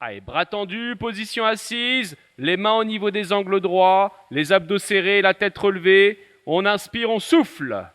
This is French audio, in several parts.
Allez, bras tendus, position assise, les mains au niveau des angles droits, les abdos serrés, la tête relevée. On inspire, on souffle.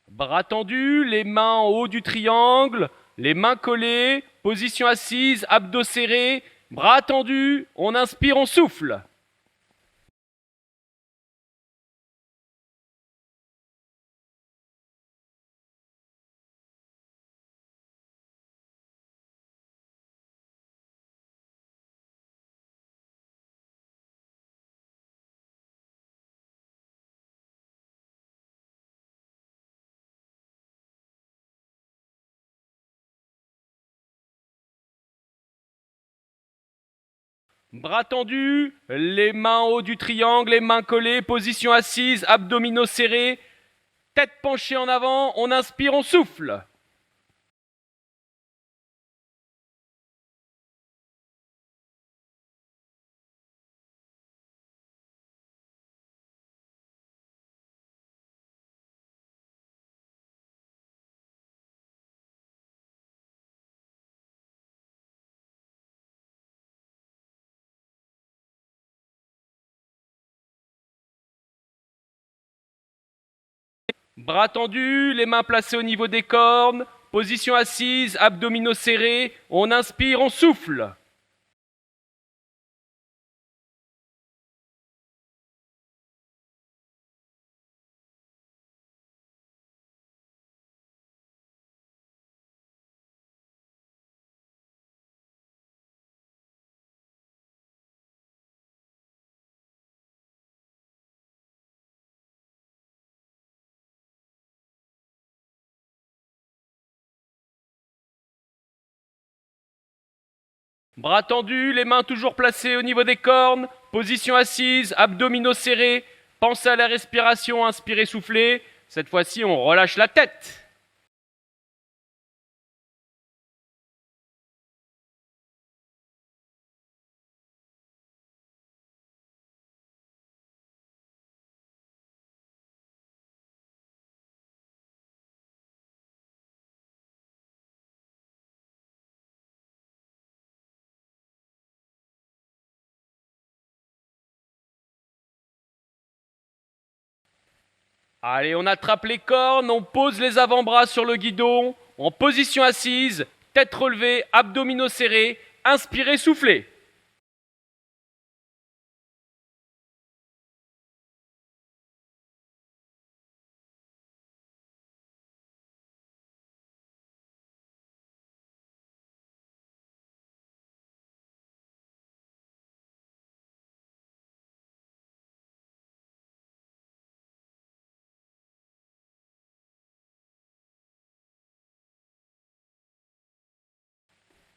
Bras tendus, les mains en haut du triangle, les mains collées, position assise, abdos serrés, bras tendus, on inspire, on souffle. Bras tendus, les mains en haut du triangle, les mains collées, position assise, abdominaux serrés, tête penchée en avant, on inspire, on souffle. Bras tendus, les mains placées au niveau des cornes, position assise, abdominaux serrés, on inspire, on souffle. Bras tendus, les mains toujours placées au niveau des cornes, position assise, abdominaux serrés, pensez à la respiration, inspirez, soufflez. Cette fois-ci, on relâche la tête. Allez, on attrape les cornes, on pose les avant-bras sur le guidon, en position assise, tête relevée, abdominaux serrés, inspirez, soufflez.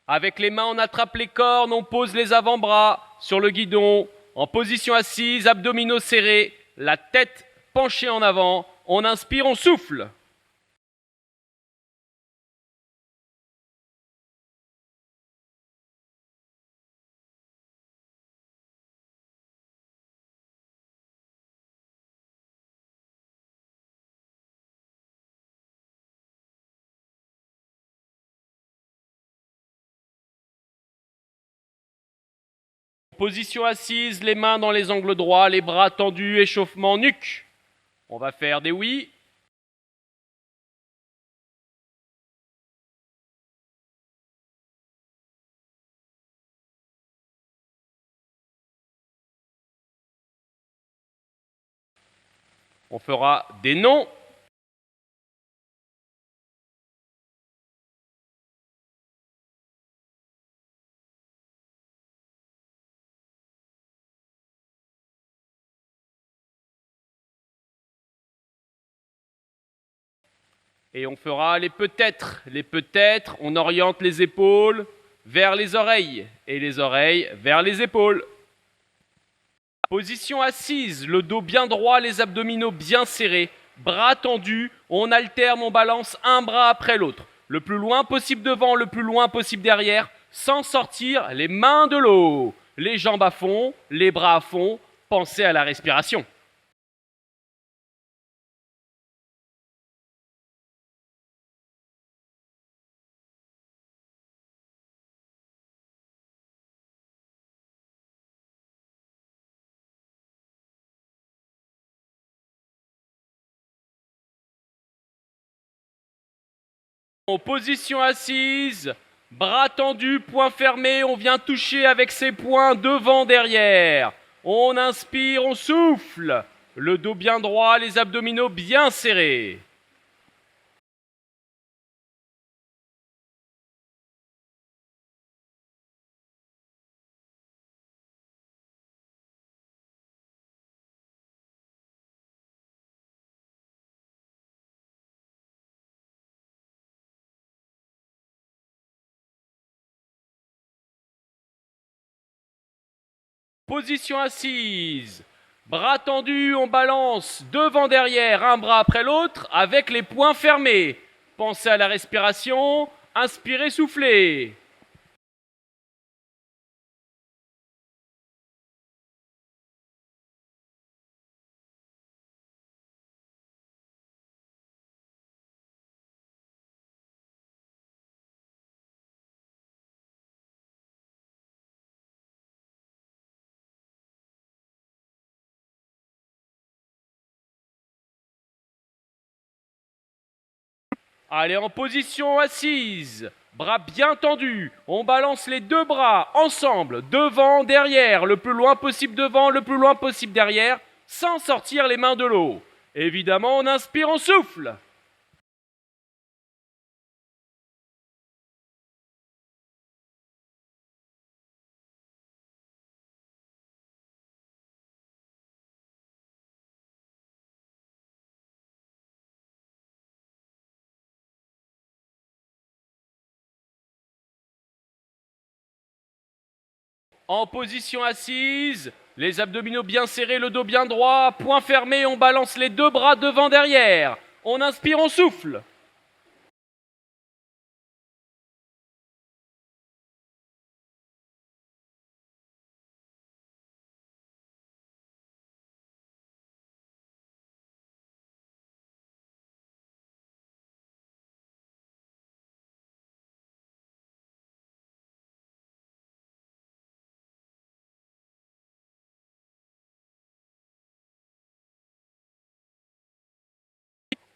Avec les mains, on attrape les cornes, on pose les avant-bras sur le guidon, en position assise, abdominaux serrés, la tête penchée en avant. On inspire, on souffle. Position assise, les mains dans les angles droits, les bras tendus, échauffement nuque. On va faire des oui. On fera des non. Et on fera les peut-être. Les peut-être, on oriente les épaules vers les oreilles et les oreilles vers les épaules. Position assise, le dos bien droit, les abdominaux bien serrés, bras tendus, on alterne, on balance un bras après l'autre. Le plus loin possible devant, le plus loin possible derrière, sans sortir les mains de l'eau. Les jambes à fond, les bras à fond, pensez à la respiration. En position assise, bras tendus, poings fermés, on vient toucher avec ses poings devant, derrière. On inspire, on souffle. Le dos bien droit, les abdominaux bien serrés. Position assise. Bras tendus, on balance devant, derrière, un bras après l'autre, avec les poings fermés. Pensez à la respiration. Inspirez, soufflez. Allez, en position assise. Bras bien tendus. On balance les deux bras ensemble, devant, derrière, le plus loin possible devant, le plus loin possible derrière, sans sortir les mains de l'eau. Évidemment, on inspire, on souffle. En position assise, les abdominaux bien serrés, le dos bien droit, poings fermés, on balance les deux bras devant, derrière. On inspire, on souffle.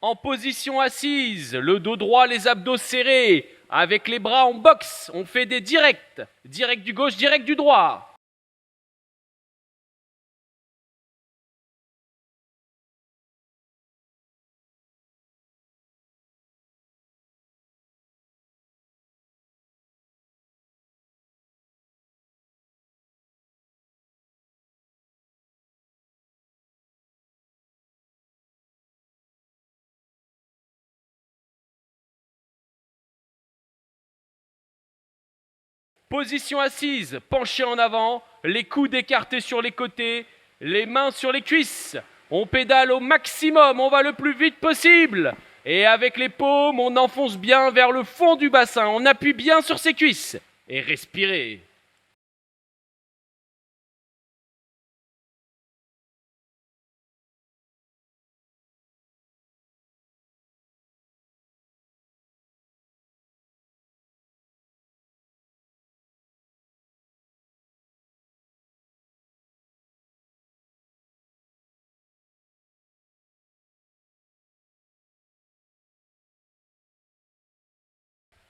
En position assise, le dos droit, les abdos serrés, avec les bras en boxe, on fait des directs. Direct du gauche, direct du droit. Position assise, penché en avant, les coudes écartés sur les côtés, les mains sur les cuisses. On pédale au maximum, on va le plus vite possible. Et avec les paumes, on enfonce bien vers le fond du bassin, on appuie bien sur ses cuisses. Et respirez.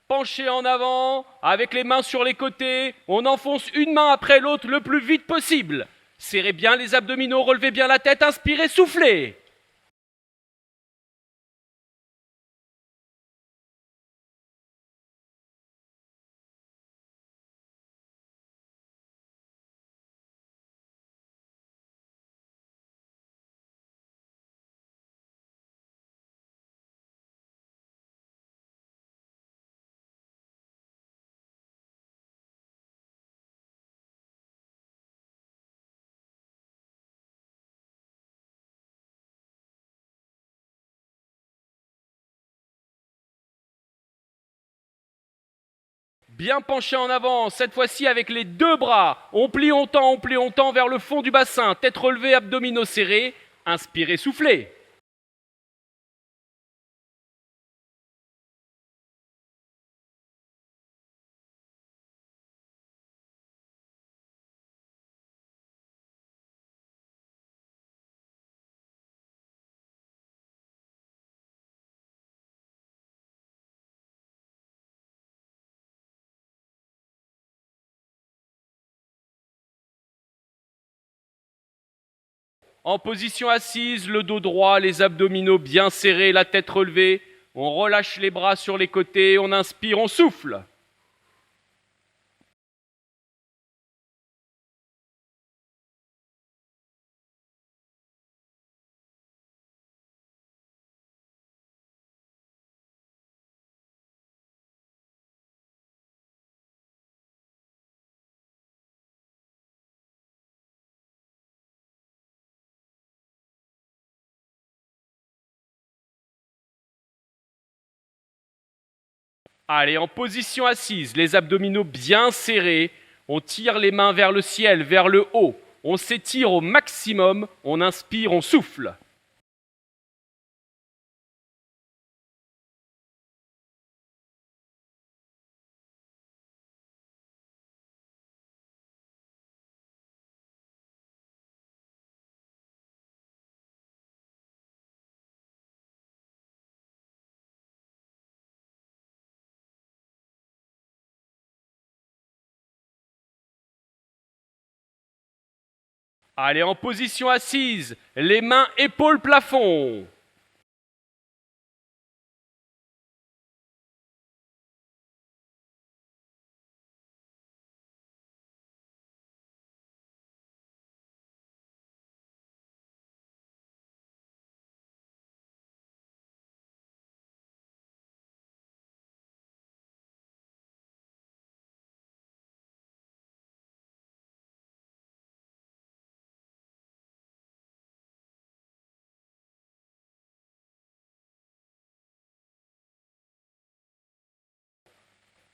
Penché en avant, avec les mains sur les côtés, on enfonce une main après l'autre le plus vite possible. Serrez bien les abdominaux, relevez bien la tête, inspirez, soufflez. Bien penché en avant, cette fois-ci avec les deux bras. On plie, on tend vers le fond du bassin. Tête relevée, abdominaux serrés. Inspirez, soufflez. En position assise, le dos droit, les abdominaux bien serrés, la tête relevée. On relâche les bras sur les côtés, on inspire, on souffle. Allez, en position assise, les abdominaux bien serrés. On tire les mains vers le ciel, vers le haut. On s'étire au maximum. On inspire, on souffle. Allez, en position assise, les mains épaules plafond.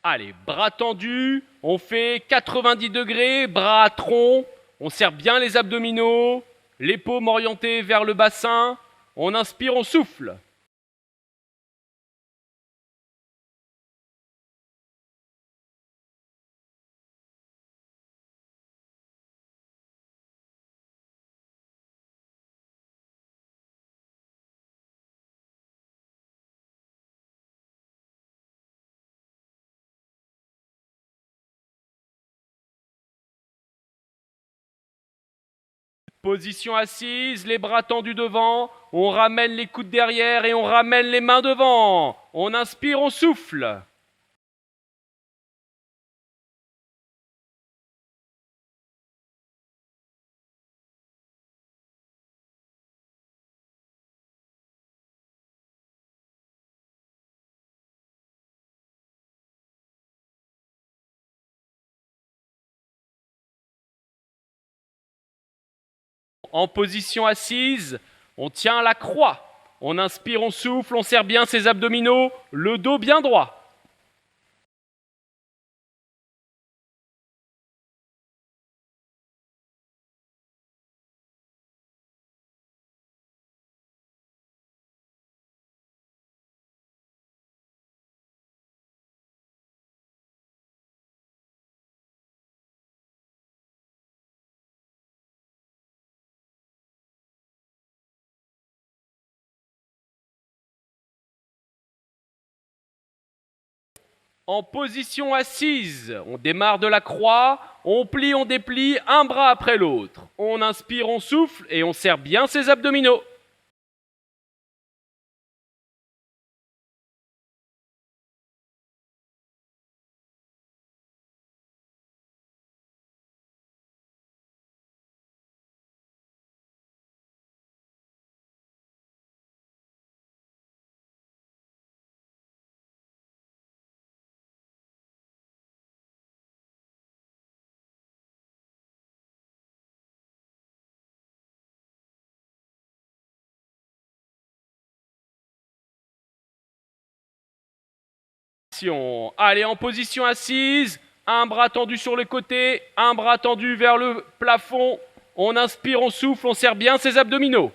Allez, bras tendus, on fait 90 degrés, bras à tronc, on serre bien les abdominaux, les paumes orientées vers le bassin, on inspire, on souffle. Position assise, les bras tendus devant, on ramène les coudes derrière et on ramène les mains devant. On inspire, on souffle. En position assise, on tient la croix. On inspire, on souffle, on serre bien ses abdominaux, le dos bien droit. En position assise, on démarre de la croix, on plie, on déplie, un bras après l'autre. On inspire, on souffle et on serre bien ses abdominaux. Allez, en position assise, un bras tendu sur le côté, un bras tendu vers le plafond. On inspire, on souffle, on serre bien ses abdominaux.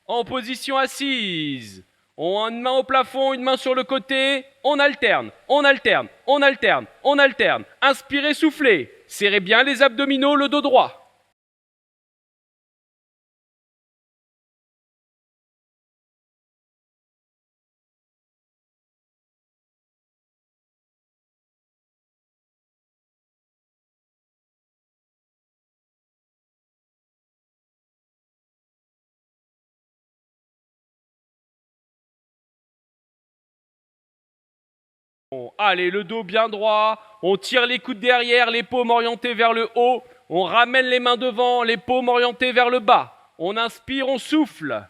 En position assise. On a une main au plafond, une main sur le côté. On alterne, on alterne, on alterne, on alterne. Inspirez, soufflez. Serrez bien les abdominaux, le dos droit. Allez, le dos bien droit. On tire les coudes derrière, les paumes orientées vers le haut. On ramène les mains devant, les paumes orientées vers le bas. On inspire, on souffle.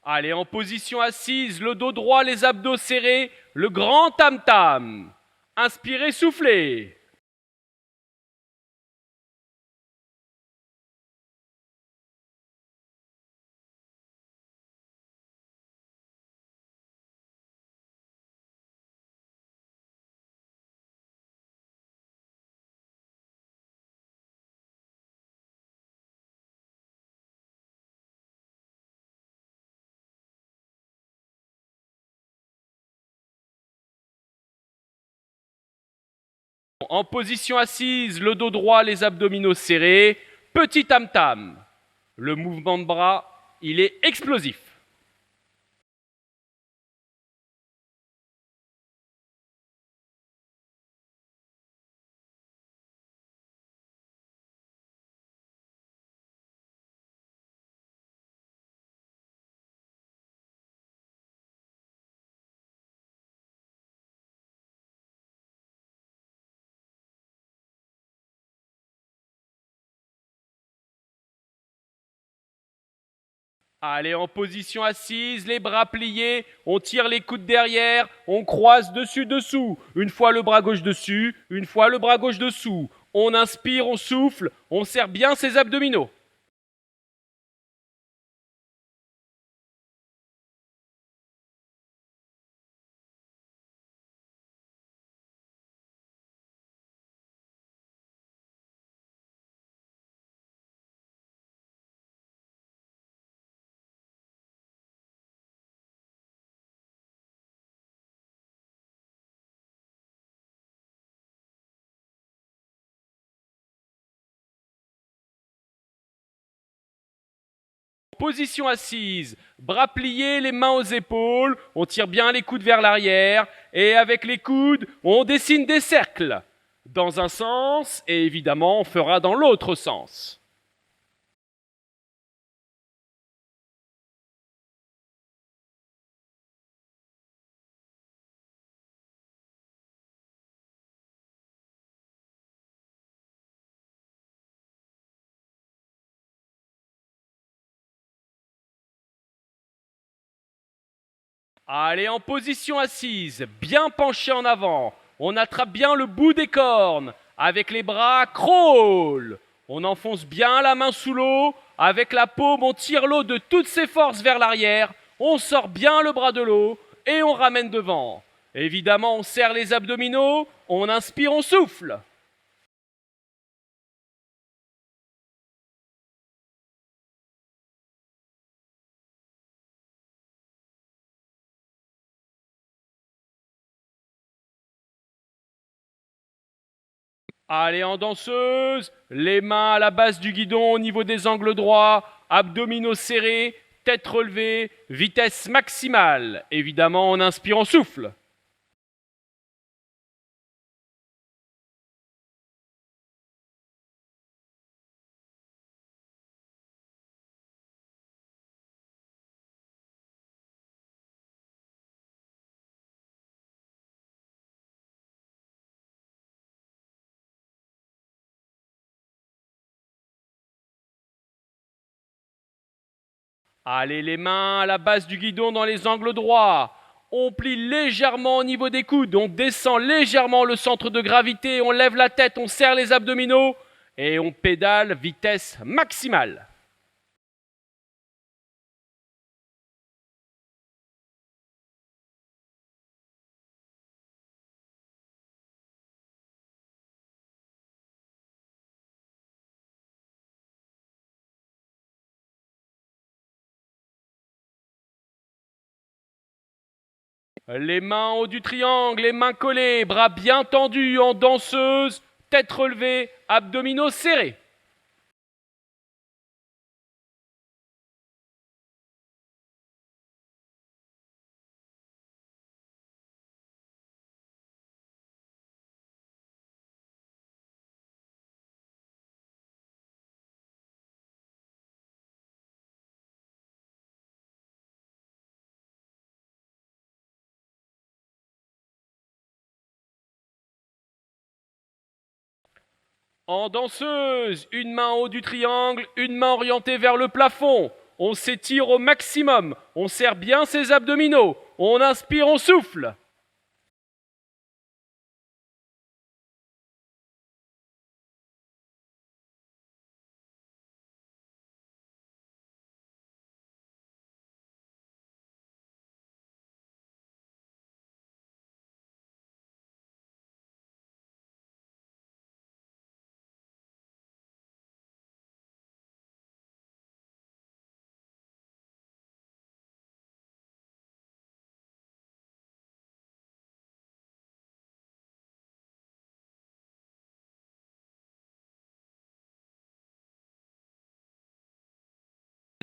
Allez, en position assise, le dos droit, les abdos serrés, le grand tam-tam. Inspirez, soufflez. En position assise, le dos droit, les abdominaux serrés, petit tam-tam. Le mouvement de bras, il est explosif. Allez, en position assise, les bras pliés, on tire les coudes derrière, on croise dessus-dessous. Une fois le bras gauche dessus, une fois le bras gauche dessous. On inspire, on souffle, on serre bien ses abdominaux. Position assise, bras pliés, les mains aux épaules, on tire bien les coudes vers l'arrière et avec les coudes, on dessine des cercles dans un sens et évidemment on fera dans l'autre sens. Allez, en position assise, bien penché en avant. On attrape bien le bout des cornes. Avec les bras, crawl. On enfonce bien la main sous l'eau. Avec la paume, on tire l'eau de toutes ses forces vers l'arrière. On sort bien le bras de l'eau et on ramène devant. Évidemment, on serre les abdominaux. On inspire, on souffle. Allez en danseuse, les mains à la base du guidon au niveau des angles droits, abdominaux serrés, tête relevée, vitesse maximale. Évidemment, on inspire, on souffle. Allez, les mains à la base du guidon dans les angles droits. On plie légèrement au niveau des coudes, on descend légèrement le centre de gravité, on lève la tête, on serre les abdominaux et on pédale vitesse maximale. Les mains en haut du triangle, les mains collées, bras bien tendus en danseuse, tête relevée, abdominaux serrés. En danseuse, une main en haut du triangle, une main orientée vers le plafond. On s'étire au maximum, on serre bien ses abdominaux, on inspire, on souffle.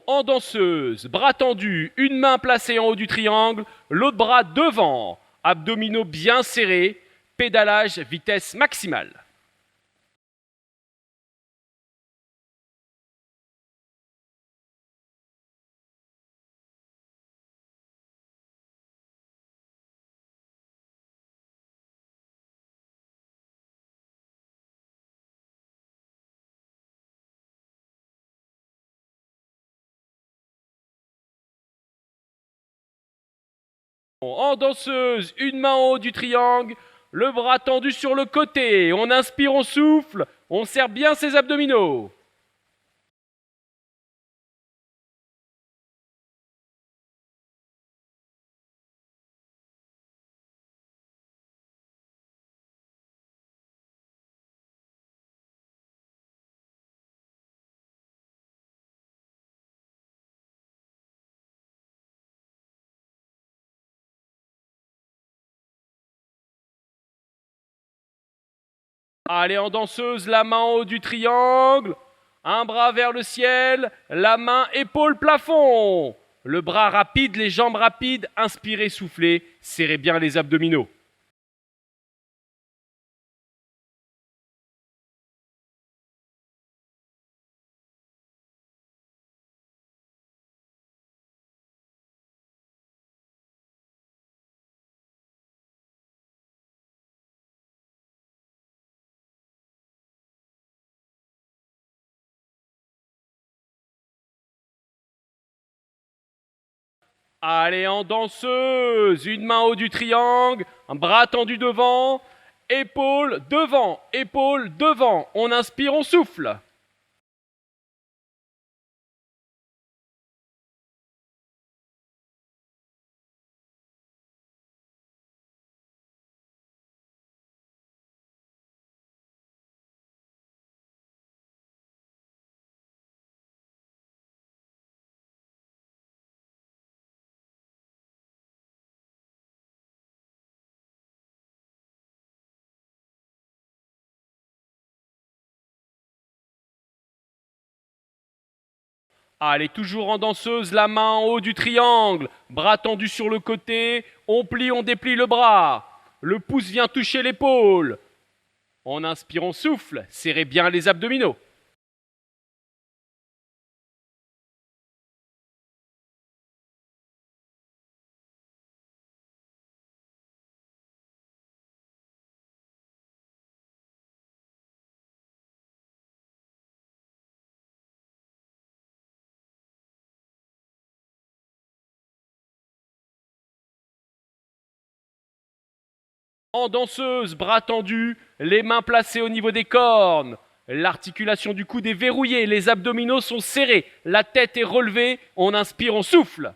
En danseuse, bras tendus, une main placée en haut du triangle, l'autre bras devant, abdominaux bien serrés, pédalage vitesse maximale. En danseuse, une main en haut du triangle, le bras tendu sur le côté, on inspire, on souffle, on serre bien ses abdominaux. Allez en danseuse, la main en haut du triangle, un bras vers le ciel, la main épaule plafond. Le bras rapide, les jambes rapides, inspirez, soufflez, serrez bien les abdominaux. Allez en danseuse, une main en haut du triangle, un bras tendu devant, épaule devant. On inspire, on souffle. Allez, toujours en danseuse, la main en haut du triangle, bras tendus sur le côté, on déplie le bras. Le pouce vient toucher l'épaule. En inspire, on souffle, serrez bien les abdominaux. En danseuse, bras tendus, les mains placées au niveau des cornes. L'articulation du coude est verrouillée, les abdominaux sont serrés, la tête est relevée, on inspire, on souffle.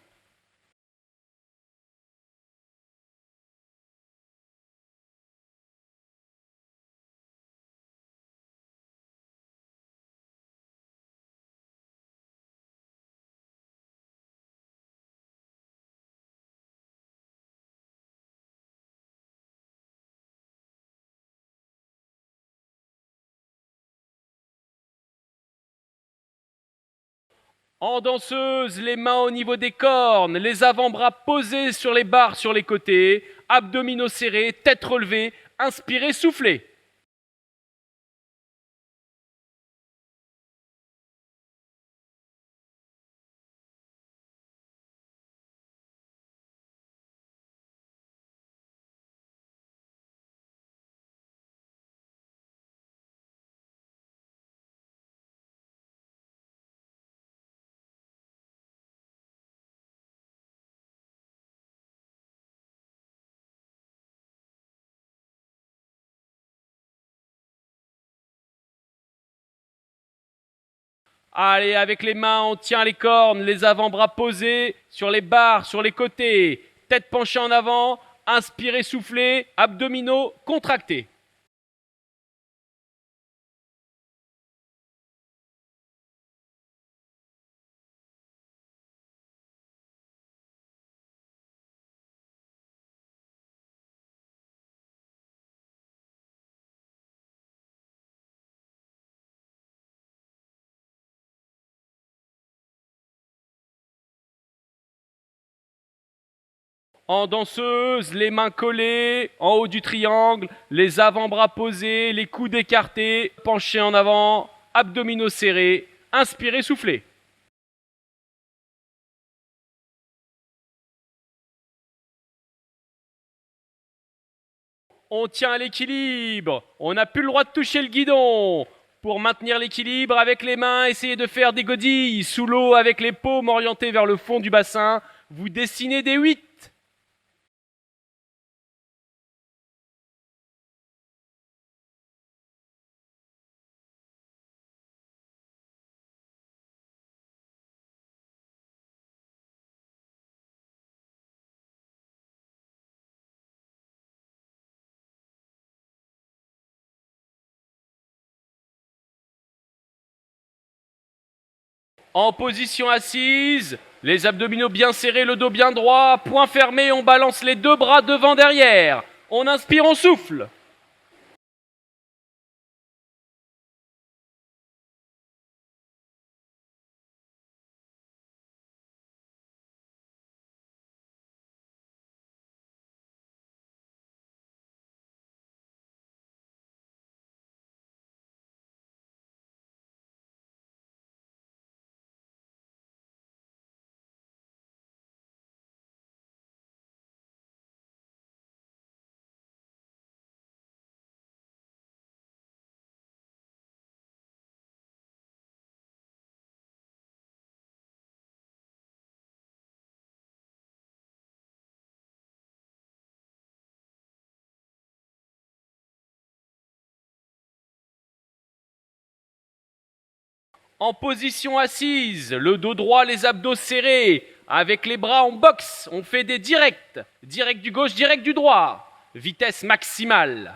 En danseuse, les mains au niveau des cornes, les avant-bras posés sur les barres sur les côtés, abdominaux serrés, tête relevée, inspirez, soufflez. Allez, avec les mains, on tient les cornes, les avant-bras posés sur les barres, sur les côtés, tête penchée en avant, inspirez, soufflez, abdominaux contractés. En danseuse, les mains collées, en haut du triangle, les avant-bras posés, les coudes écartés, penchés en avant, abdominaux serrés, inspirez, soufflez. On tient l'équilibre, on n'a plus le droit de toucher le guidon. Pour maintenir l'équilibre avec les mains, essayez de faire des godilles sous l'eau avec les paumes orientées vers le fond du bassin. Vous dessinez des 8. En position assise, les abdominaux bien serrés, le dos bien droit, poing fermé, on balance les deux bras devant derrière. On inspire, on souffle. En position assise, le dos droit, les abdos serrés. Avec les bras en boxe, on fait des directs. Direct du gauche, direct du droit. Vitesse maximale.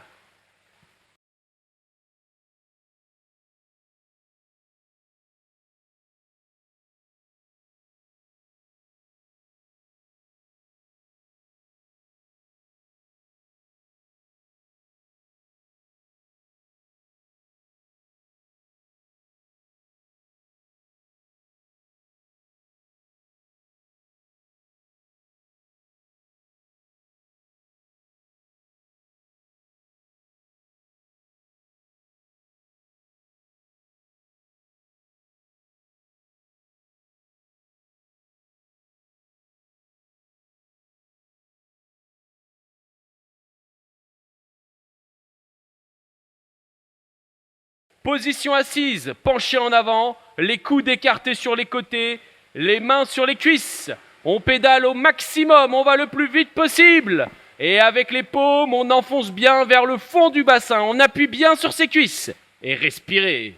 Position assise, penché en avant, les coudes écartés sur les côtés, les mains sur les cuisses. On pédale au maximum, on va le plus vite possible. Et avec les paumes, on enfonce bien vers le fond du bassin, on appuie bien sur ses cuisses. Et respirez.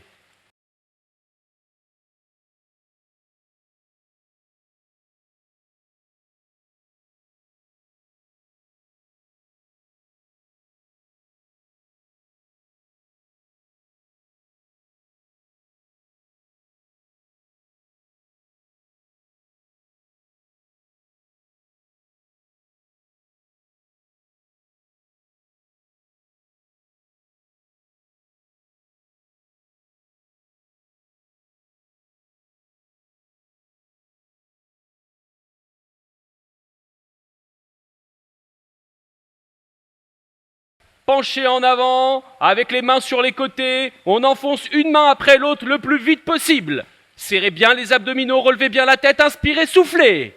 Penché en avant, avec les mains sur les côtés, on enfonce une main après l'autre le plus vite possible. Serrez bien les abdominaux, relevez bien la tête, inspirez, soufflez.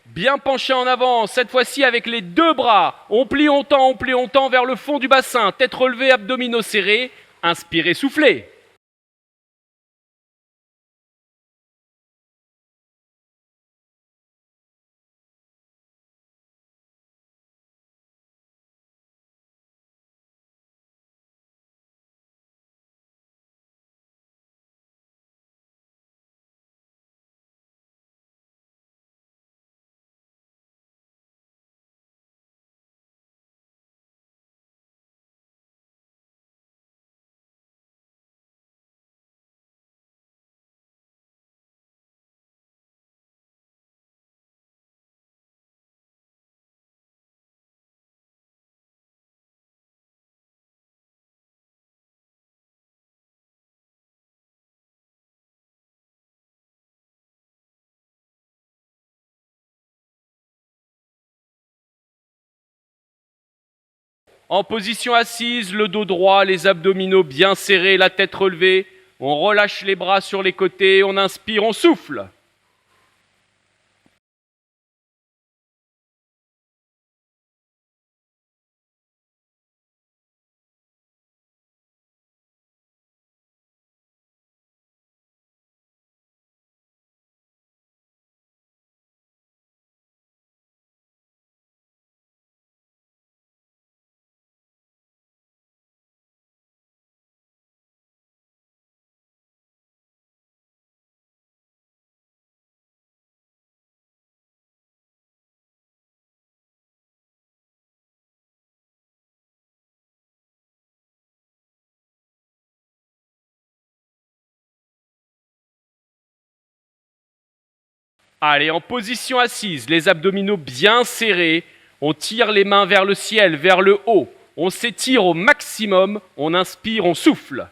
Bien penché en avant, cette fois-ci avec les deux bras. On plie, on tend vers le fond du bassin. Tête relevée, abdominaux serrés. Inspirez, soufflez. En position assise, le dos droit, les abdominaux bien serrés, la tête relevée. On relâche les bras sur les côtés, on inspire, on souffle. Allez, en position assise, les abdominaux bien serrés. On tire les mains vers le ciel, vers le haut. On s'étire au maximum. On inspire, on souffle.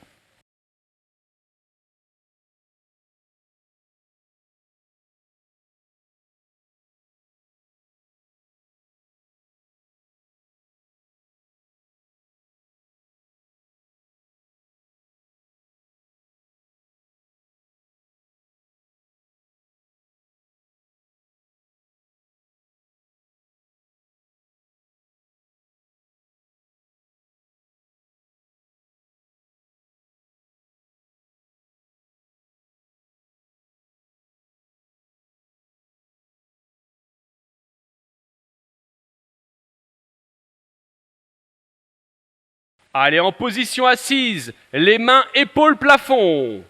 Allez, en position assise, les mains épaules plafond.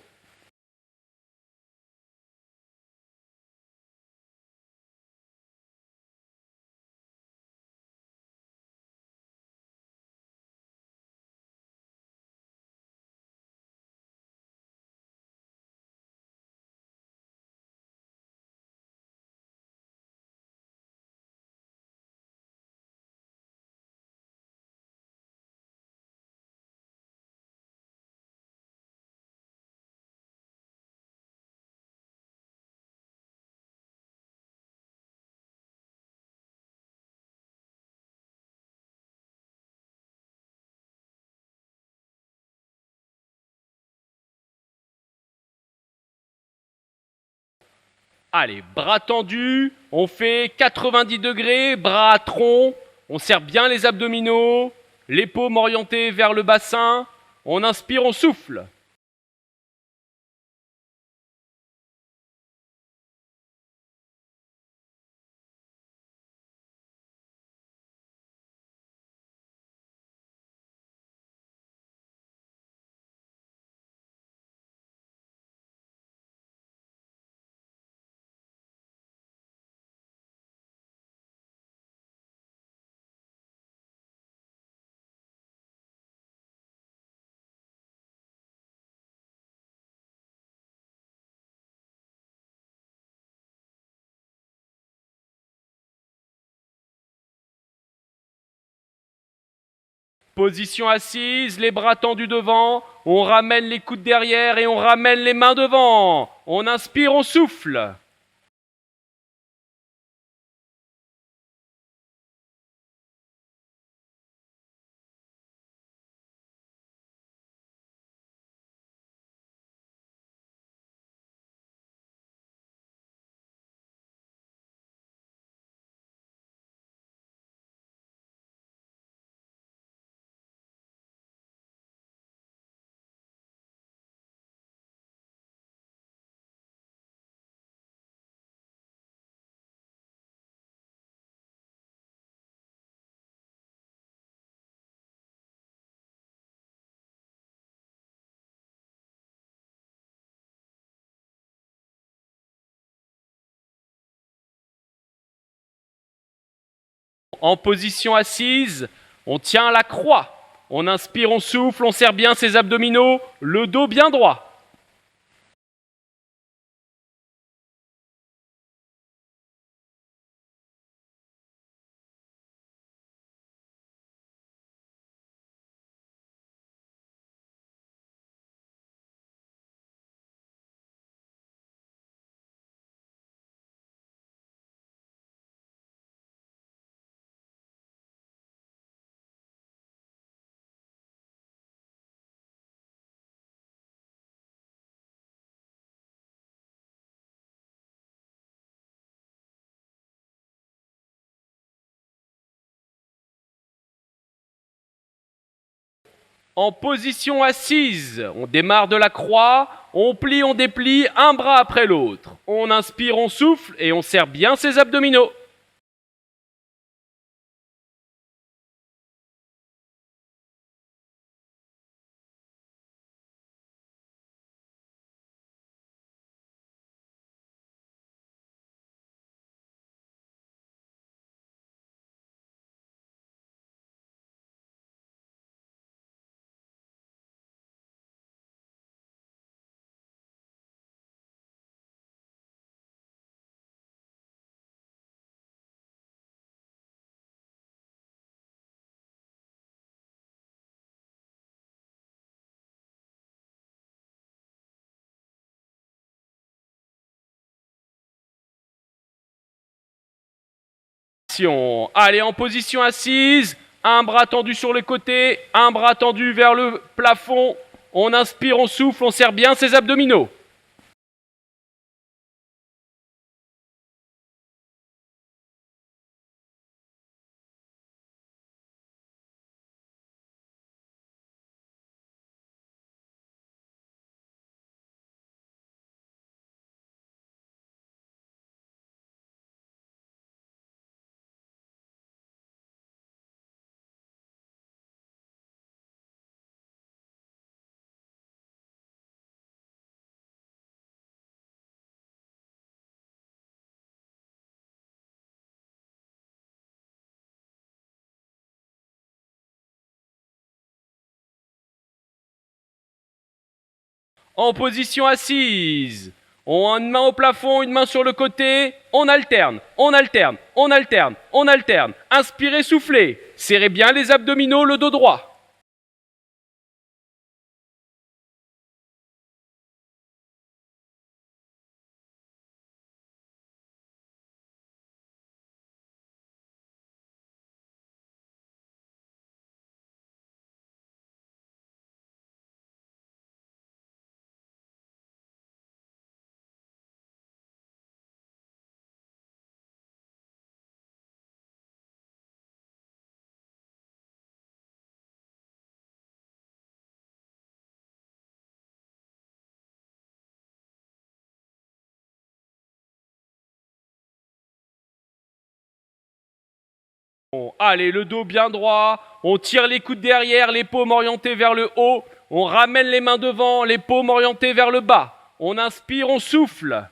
Allez, bras tendus, on fait 90 degrés, bras à tronc, on serre bien les abdominaux, les paumes orientées vers le bassin, on inspire, on souffle. Position assise, les bras tendus devant, on ramène les coudes derrière et on ramène les mains devant. On inspire, on souffle. En position assise, on tient la croix. On inspire, on souffle, on serre bien ses abdominaux, le dos bien droit. En position assise, on démarre de la croix, on plie, on déplie, un bras après l'autre. On inspire, on souffle et on serre bien ses abdominaux. Allez, en position assise, un bras tendu sur le côté, un bras tendu vers le plafond. On inspire, on souffle, on serre bien ses abdominaux. En position assise. On a une main au plafond, une main sur le côté. On alterne, on alterne, on alterne, on alterne. Inspirez, soufflez. Serrez bien les abdominaux, le dos droit. Bon, allez, le dos bien droit, on tire les coudes derrière, les paumes orientées vers le haut, on ramène les mains devant, les paumes orientées vers le bas. On inspire, on souffle.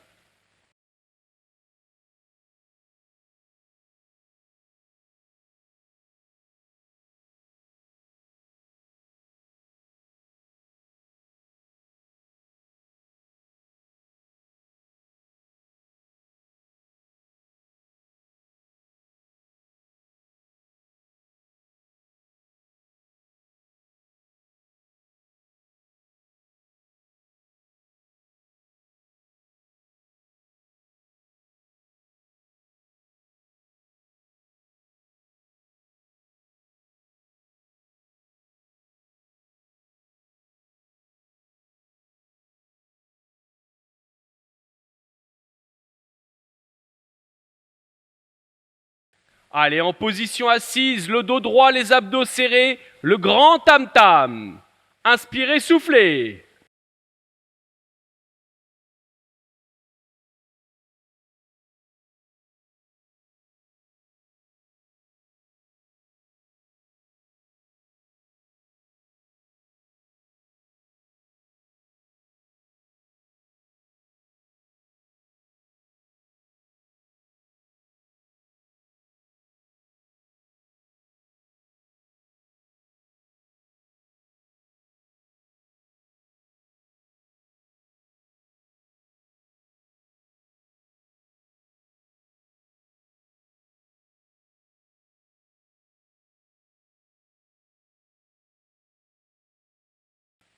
Allez, en position assise, le dos droit, les abdos serrés, le grand tam-tam. Inspirez, soufflez.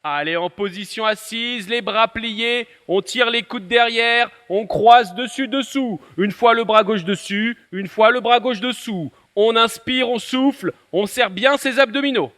Allez, en position assise, les bras pliés, on tire les coudes derrière, on croise dessus-dessous. Une fois le bras gauche dessus, une fois le bras gauche dessous. On inspire, on souffle, on serre bien ses abdominaux.